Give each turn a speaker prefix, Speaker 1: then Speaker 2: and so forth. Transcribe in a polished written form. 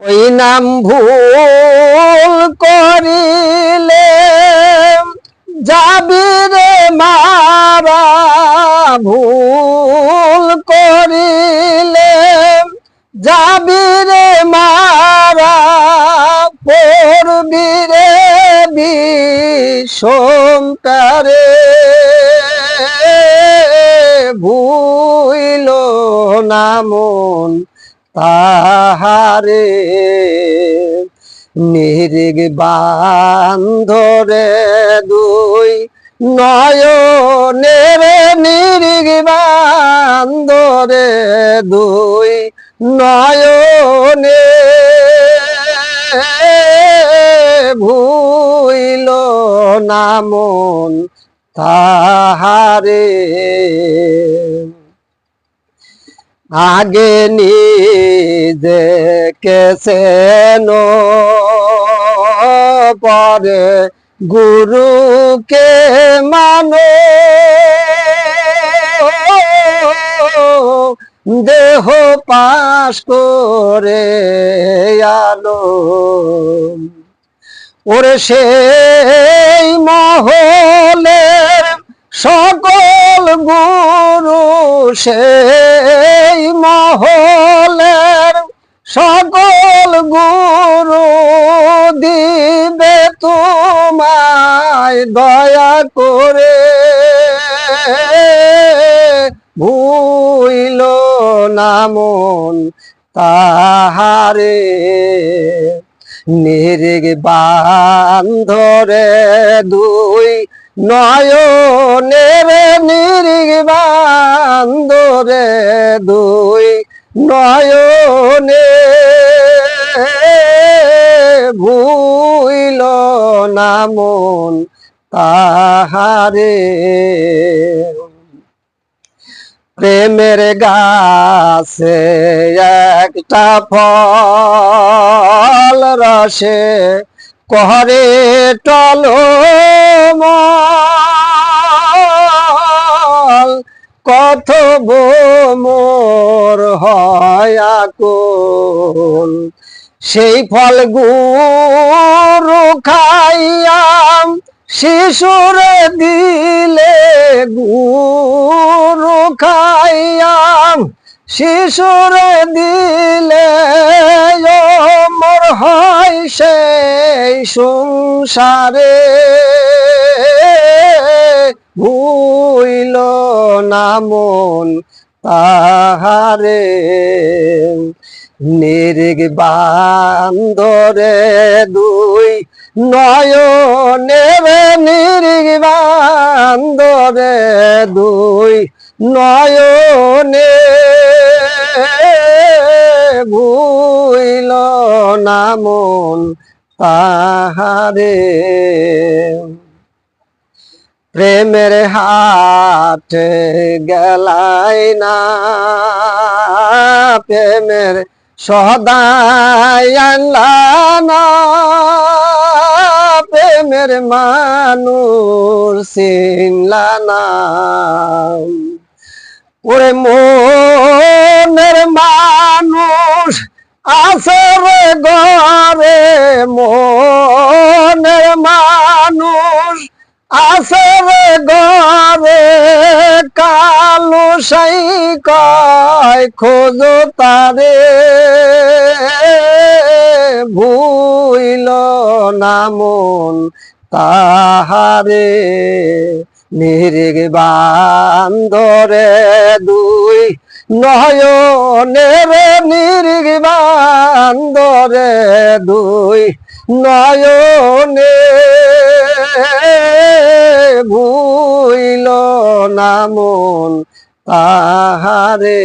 Speaker 1: ওই নাম ভুল করিলে যাবি রে মারা, ভুল করিলে যাবি রে মারা, পড়বি রে বিষমটারে। ভুইল না মন তাহারে, নিরিগ বান্ধরে দুই নয়নের, নিরিগ বান্ধরে দুই নয়নে। ভুইল না মন তাহারে। আগে নিজেকে চেনো, পরে গুরুকে মানো। দেহ পাশ করে আলো, ওরে সেই মহলের সকল গুরু, সেই মহলের সকল গুরু দিবে তোমায় দয়া করে। ভুইল না মন তাহারে, নিরিগ বান্ধরে দুই নয়নের, নিরিগ বান্ধরে দুই নয়নে। ভুইল না মন তাহারে। প্রেমের গাছে একটা ফল, রসে করে টলমল, কত মোর হয় আকুল। সেই ফল গুরু খাইয়াম শিশুর দিলে, গুরু খাইয়াম শিশুর দিলে, মোর হয় সেই সংসারে। ভুইল না মন তাহারে, নিরিগ বান্ধরে দুই নয়নের, নিরিগ বান্ধরে দুই নয়নে। ভুইল না মন তাহারে। প্রেমের হাটে গেলাই না, প্রেমের সদাই আনলা না, প্রেমের মানুষ চিনলা না। ওরে মনের মানুষ আছে রে ঘরে, মনের মানুষ আছে রে ঘরে, কালো সাই কয় খোঁজ তারে। ভুইল না মন তাহারে, নিরিগ বান্ধরে দুই নয়নের, নিরিগ বান্ধরে দুই নয়নে। ভুইল না মন তাহারে।